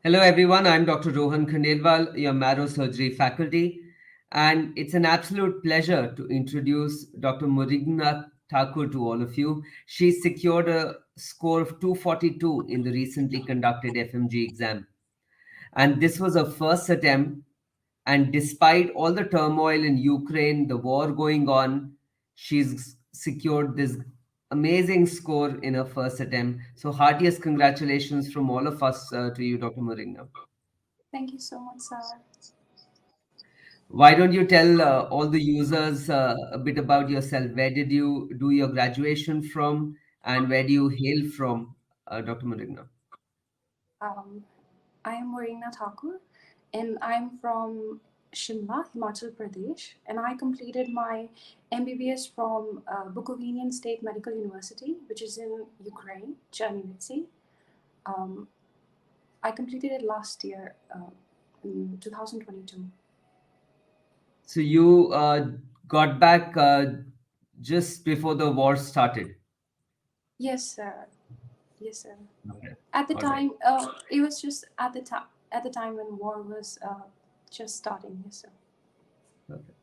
Hello, everyone. I'm Dr. Rohan Khandelwal, your marrow surgery faculty, and it's an absolute pleasure to introduce Dr. Moringna Thakur to all of you. She secured a score of 242 in the recently conducted FMG exam, and this was her first attempt. And despite all the turmoil in Ukraine, the war going on, she's secured this amazing score in her first attempt. So, heartiest congratulations from all of us to you, Dr. Moringna. Thank you so much, sir. Why don't you tell all the users a bit about yourself? Where did you do your graduation from, and where do you hail from, Dr. Moringna? Um, I am Moringna Thakur, and I'm from Shimla, Himachal Pradesh, and I completed my MBBS from Bukovinian State Medical University, which is in Ukraine, Chernihiv. Um, I completed it last year, in 2022. So you got back just before the war started. Yes, sir. Yes, sir. Okay. At the All right. time, it was just at the time when war was just starting. Yes, sir. Okay.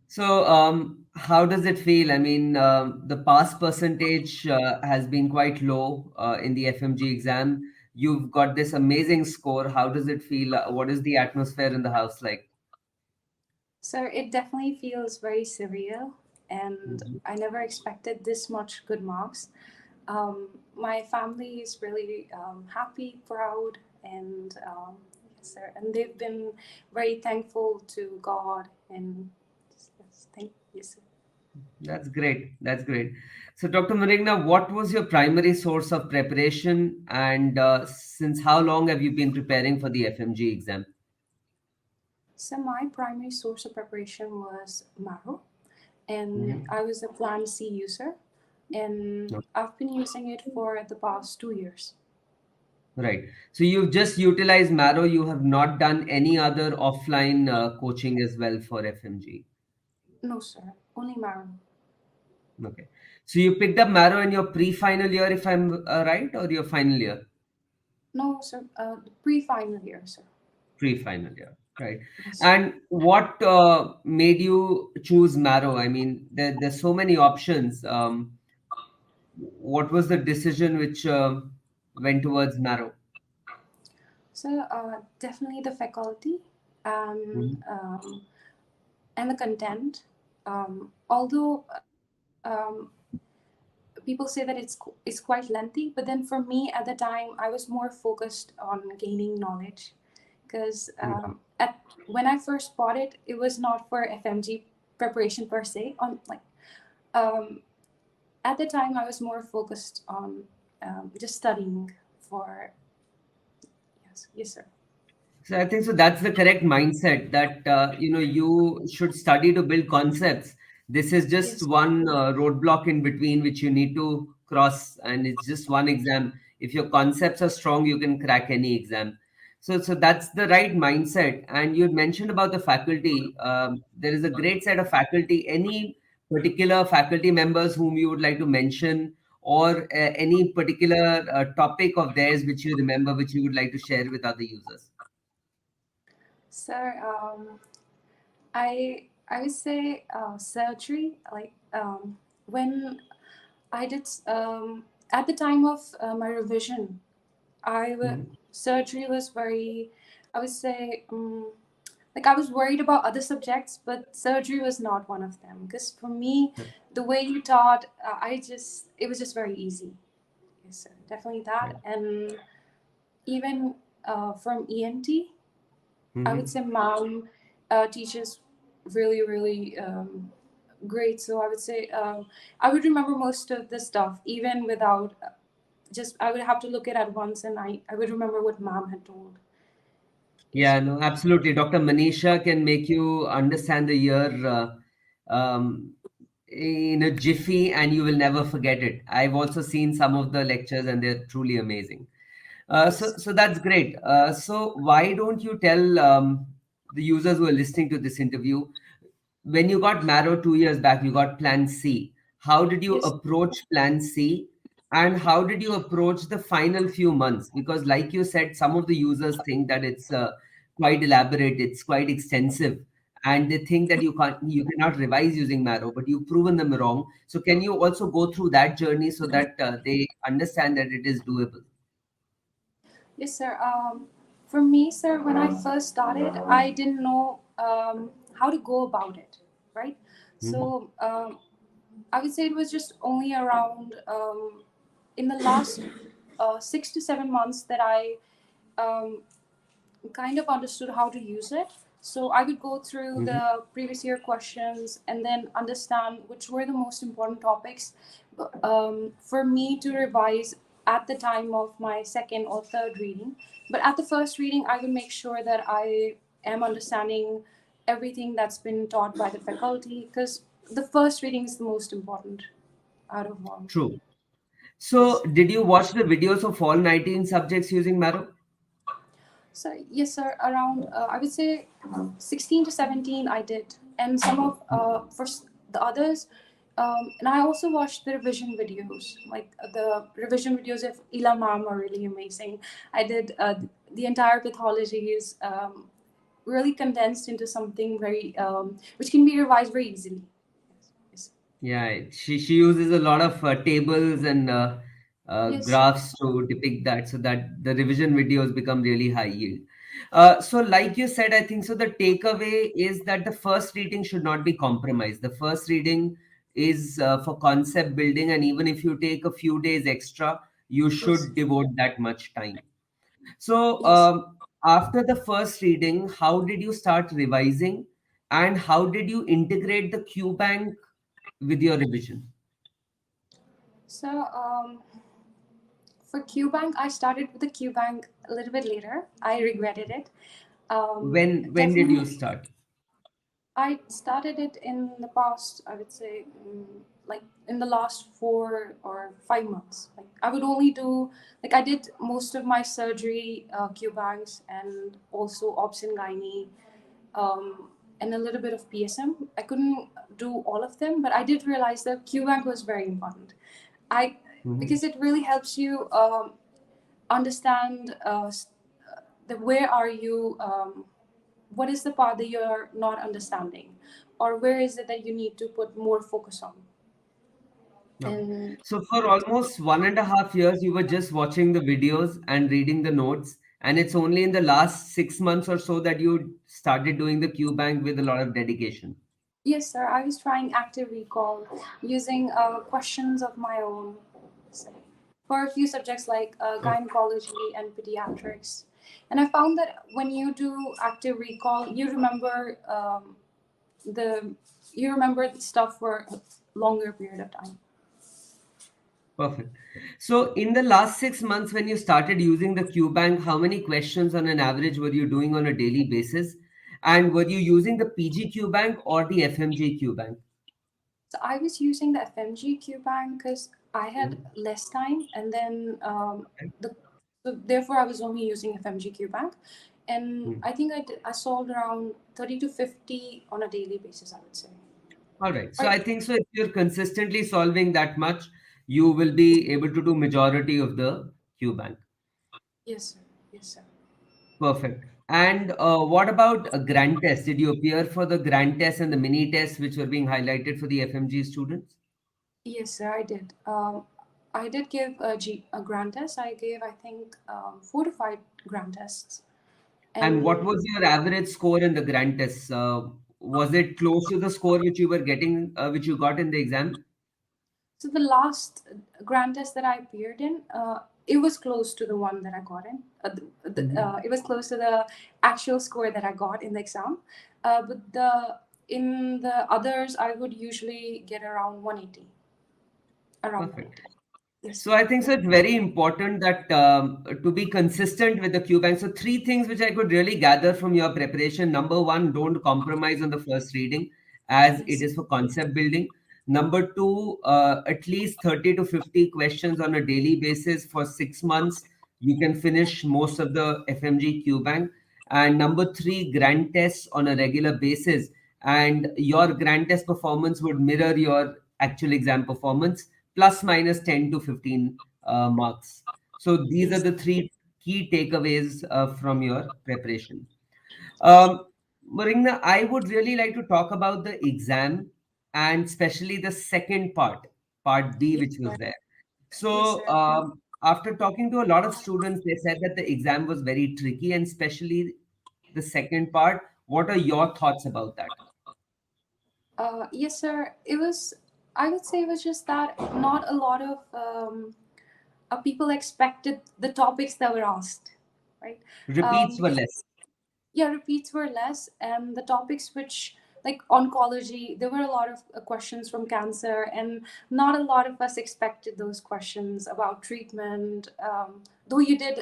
So, how does it feel? I mean, the pass percentage has been quite low in the FMG exam. You've got this amazing score. How does it feel? What is the atmosphere in the house like? So it definitely feels very surreal, and Mhm. I never expected this much good marks. My family is really happy, proud, and yes, sir. And they've been very thankful to God. And yes, thank yes, sir. That's great. That's great. So, Dr. Marigna, what was your primary source of preparation, and since how long have you been preparing for the FMG exam? So my primary source of preparation was Marrow, and Mhm. I was a Plan C user, and No. I've been using it for the past 2 years. Right. So you've just utilized Marrow. You have not done any other offline coaching as well for FMG. No, sir, only Marrow. Okay. So you picked up Marrow in your pre-final year, if I'm right, or your final year? No, sir, pre-final year, sir. Pre-final year, right? Yes. And what made you choose Marrow? I mean, there's so many options. What was the decision which went towards Marrow? So definitely the faculty and Mhm. um, and the content. Although people say that it's quite lengthy, but then for me at the time I was more focused on gaining knowledge because Mhm. at when I first bought it, it was not for FMG preparation per se. On like um, at the time I was more focused on just studying for yes, yes, sir. So I think so that's the correct mindset that you should study to build concepts. This is just Yes. one roadblock in between which you need to cross, and it's just one exam. If your concepts are strong, you can crack any exam. So that's the right mindset. And you had mentioned about the faculty. There is a great set of faculty. Any particular faculty members whom you would like to mention, or any particular topic of theirs which you remember, which you would like to share with other users? Sir, I would say surgery. Like when I did at the time of my revision, Mhm. surgery was very. I would say like I was worried about other subjects, but surgery was not one of them. Because for me, the way you taught, it was just very easy. Yes, sir, definitely Right. that, and even from ENT. I would Mhm. say mom teaches really, really great. So I would say I would remember most of the stuff, even without just, I would have to look it at once and I would remember what mom had told. Yes, Yeah, sir. no, absolutely. Dr. Manisha can make you understand the year in a jiffy, and you will never forget it. I've also seen some of the lectures, and they're truly amazing. So, Yes. so that's great. So, why don't you tell the users who are listening to this interview, when you got Marrow 2 years back, you got Plan C. How did you Yes. approach Plan C? And how did you approach the final few months? Because, like you said, some of the users think that it's quite elaborate, it's quite extensive, and they think that you cannot revise using Marrow, but you've proven them wrong. So, can you also go through that journey so that they understand that it is doable? Yes, sir. For me, sir, when I first started, I didn't know how to go about it, right? Mhm. So I would say it was just only around in the last 6 to 7 months that I um, kind of understood how to use it. So I would go through Mhm. the previous year questions and then understand which were the most important topics for me to revise at the time of my second or third reading. But at the first reading, I would make sure that I am understanding everything that's been taught by the faculty, because the first reading is the most important out of all. True. So, Yes. did you watch the videos of all 19 subjects using Marrow? So yes, sir. Around I would say 16 to 17, I did, and some of the others, and I also watched the revision videos. Like the revision videos of Ila Ma'am are really amazing. I did the entire pathology is really condensed into something very which can be revised very easily. Yes. Yeah, she uses a lot of tables and Yes, sir. graphs to depict that, so that the revision videos become really high yield. So, like you said, I think so. The takeaway is that the first reading should not be compromised. The first reading is for concept building, and even if you take a few days extra, you Yes. should devote that much time. So, Yes. after the first reading, how did you start revising, and how did you integrate the Q bank with your revision? So for QBank, I started with the QBank a little bit later. I regretted it. When did you Definitely, start? I started it in the past. I would say, like in the last 4 or 5 months. Like I would only do like I did most of my surgery QBanks and also obs and gynae, and a little bit of PSM. I couldn't do all of them, but I did realize that QBank was very important. I Mhm. because it really helps you understand the where are you what is the part that you're not understanding, or where is it that you need to put more focus on. Okay. And So for almost 1.5 years, you were just watching the videos and reading the notes, and it's only in the last 6 months or so that you started doing the Q bank with a lot of dedication. yes, sir, I was trying active recall using questions of my own, say, for a few subjects like gynecology and pediatrics. And I found that when you do active recall, the you remember the stuff for a longer period of time. Perfect. So in the last 6 months, when you started using the Q bank, how many questions on an average were you doing on a daily basis? And were you using the PG bank or the FMG bank? So I was using the FMG bank because I had Mhm. less time, and then Okay. the so therefore I was only using FMG bank, and Hmm. I solved around 30 to 50 on a daily basis, I would say. All right. So Or I think so if you're consistently solving that much, you will be able to do majority of the Q bank. yes, sir. Yes, sir. Perfect. And what about a grand test? Did you appear for the grand test and the mini tests which were being highlighted for the FMG students? Yes, sir. I did. I did give a grand test. I gave, I think, 4 to 5 grand tests, And what and was your average score in the grand tests? Was it close to the score which you were getting, which you got in the exam? so the last grand test that I appeared in, it was close to the one that I got in. Mhm. It was close to the actual score that I got in the exam. But the in the others, I would usually get around 180, around Perfect. 180. Yes, So I think so it's very important that to be consistent with the Q bank. So three things which I could really gather from your preparation. Number one, don't compromise on the first reading as it yes, is for concept building. Number two, at least 30 to 50 questions on a daily basis for 6 months. You can finish most of the FMG Q bank. And number three, grand tests on a regular basis. And your grand test performance would mirror your actual exam performance. plus minus 10 to 15 marks. So these are Yes. the three key takeaways from your preparation. Um, Moringna, I would really like to talk about the exam and especially the second part, part B, Yes, which was sir. there. Yes, So, sir. after talking to a lot of students, they said that the exam was very tricky, and especially the second part. What are your thoughts about that? Yes, sir. It was. I would say it was just that not a lot of people expected the topics that were asked, right? Repeats were less. Yeah, repeats were less, and the topics which like oncology, there were a lot of questions from cancer, and not a lot of us expected those questions about treatment. Though you did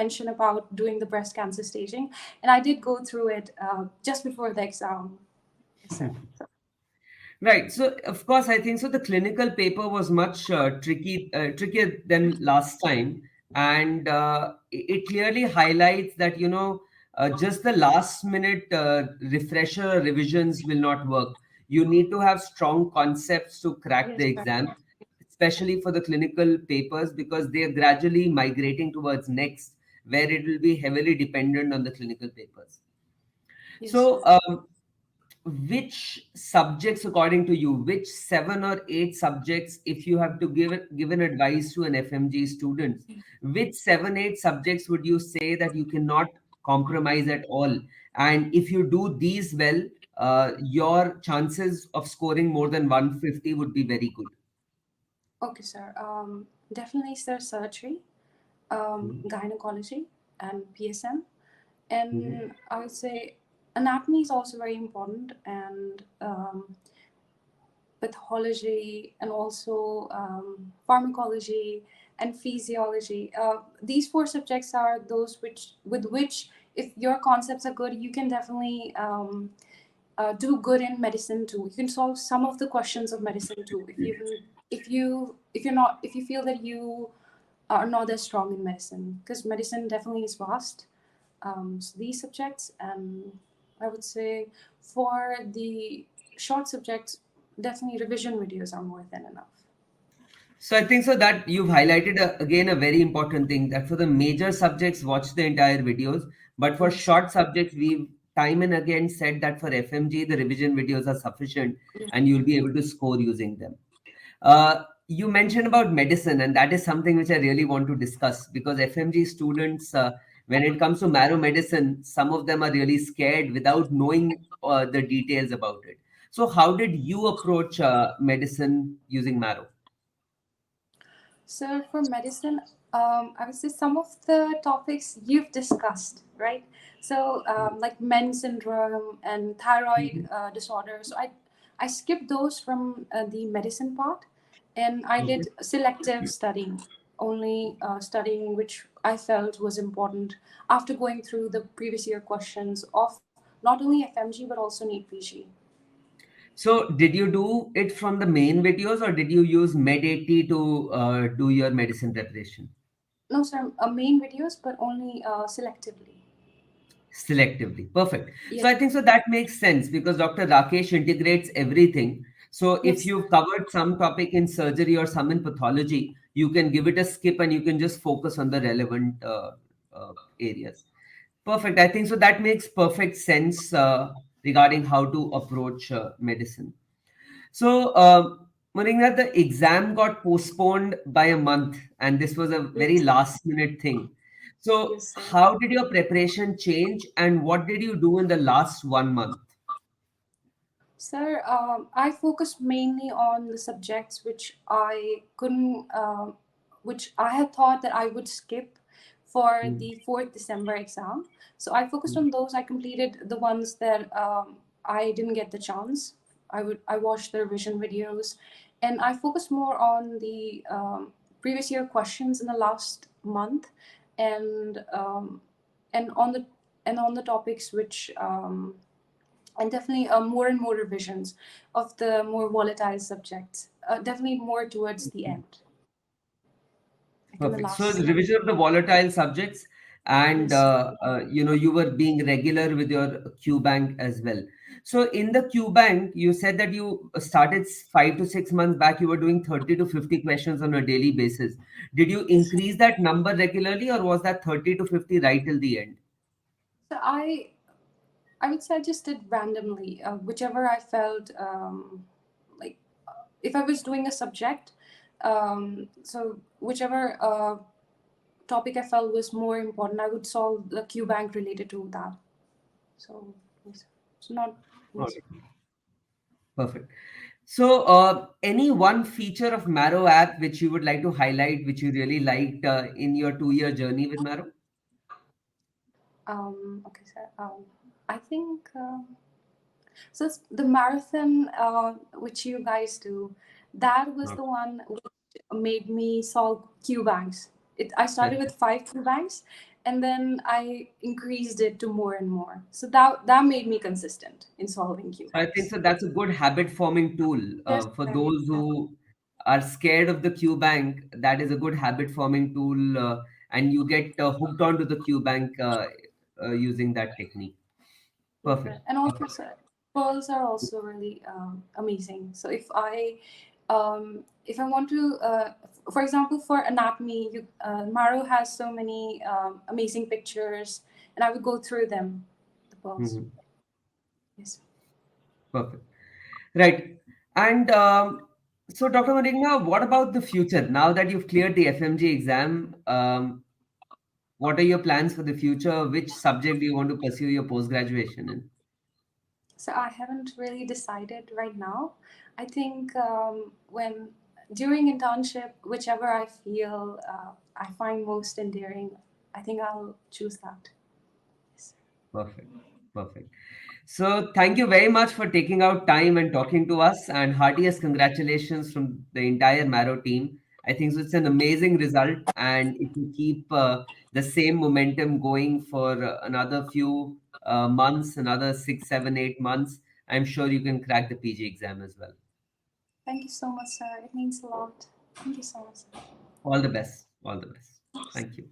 mention about doing the breast cancer staging, and I did go through it just before the exam. Yes, sir. Right. So, of course, I think so. The clinical paper was much trickier than last time, and it clearly highlights that just the last minute refresher revisions will not work. You need to have strong concepts to crack Yes, the sir. exam, especially for the clinical papers because they are gradually migrating towards next, where it will be heavily dependent on the clinical papers. Yes, So, sir. which subjects, according to you, which 7 or 8 subjects, if you have to give an advice to an FMG student, which 7, 8 subjects would you say that you cannot compromise at all? And if you do these well, your chances of scoring more than 150 would be very good. Okay, sir. Definitely, sir. Surgery, Mhm. gynecology, and PSM. Mhm. And I would say anatomy is also very important, and pathology, and also pharmacology and physiology. These four subjects are those which, if your concepts are good, you can definitely do good in medicine too. You can solve some of the questions of medicine too. If you feel that you are not as strong in medicine, because medicine definitely is vast. So these subjects, and I would say for the short subjects, definitely revision videos are more than enough. So I think so that you've highlighted again a very important thing that for the major subjects, watch the entire videos. But for Yes. short subjects, we've time and again said that for FMG, the revision videos are sufficient Yes. and you'll be able to score using them. You mentioned about medicine, and that is something which I really want to discuss because FMG students, when it comes to marrow medicine, some of them are really scared without knowing the details about it. So, how did you approach medicine using marrow? So for medicine, I would say some of the topics you've discussed, right? So like Men's syndrome and thyroid Mhm. disorder. So I skipped those from the medicine part, and I Mhm. did selective studying, only studying which I felt was important after going through the previous year questions of not only FMG but also NEET PG. So, did you do it from the main videos or did you use Med80 to do your medicine preparation? No, sir, main videos, but only selectively. Selectively. Perfect. So, Yes, I think so that makes sense because Dr. Rakesh integrates everything. So, if yes, you've covered some topic in surgery or some in pathology, you can give it a skip and you can just focus on the relevant areas. Perfect. I think so that makes perfect sense regarding how to approach medicine. So, Moringna, the exam got postponed by a month, and this was a very yes, last minute thing. So, yes, sir. how did your preparation change, and what did you do in the last 1 month? Sir, I focused mainly on the subjects which I couldn't, which I had thought that I would skip for Mm. the 4th December exam. So I focused on those. I completed the ones that I didn't get the chance. I watched the revision videos, and I focused more on the previous year questions in the last month, and and on the and on the topics which and definitely more and more revisions of the more volatile subjects. Definitely more towards the end, like in the Perfect. So, last the month. revision of the volatile subjects, and Yes. you were being regular with your Q bank as well. So in the Q Bank, you said that you started 5 to 6 months back. You were doing 30 to 50 questions on a daily basis. Did you Yes. increase that number regularly, or was that 30 to 50 right till the end? So I would say I just did randomly, whichever I felt like. If I was doing a subject, so whichever topic I felt was more important, I would solve the Q bank related to that. So yes, so not yes. Okay, perfect. So, any one feature of Marrow app which you would like to highlight, which you really liked in your 2 year journey with Marrow? Okay, so I think so. The marathon which you guys do, that was Okay. the one which made me solve Q banks. I started with 5 Q banks, and then I increased it to more and more. So that made me consistent in solving Q So I think banks. so that's a good habit forming tool Yes, for ma'am. those who are scared of the Q bank. That is a good habit forming tool, and you get hooked onto the Q bank using that technique. Yes, Perfect. sir. And also, sir, pearls are also really amazing. So if I want to, for example, for anatomy, Maro has so many amazing pictures, and I would go through them. The pearls. Mhm. Yes. Perfect. Right. And so, Dr. Moringna, what about the future? Now that you've cleared the FMG exam, what are your plans for the future? Which subject do you want to pursue your post graduation in? So I haven't really decided right now. I think when during internship, whichever I feel I find most endearing, I think I'll choose that. Yes. Perfect. Perfect. So, thank you very much for taking out time and talking to us, and heartiest congratulations from the entire Marrow team. I think so it's an amazing result, and if you keep the same momentum going for another few months, another 6, 7, 8 months, I'm sure you can crack the PG exam as well. Thank you so much, sir. It means a lot. Thank you so much, sir. All the best. All the best. Thank you.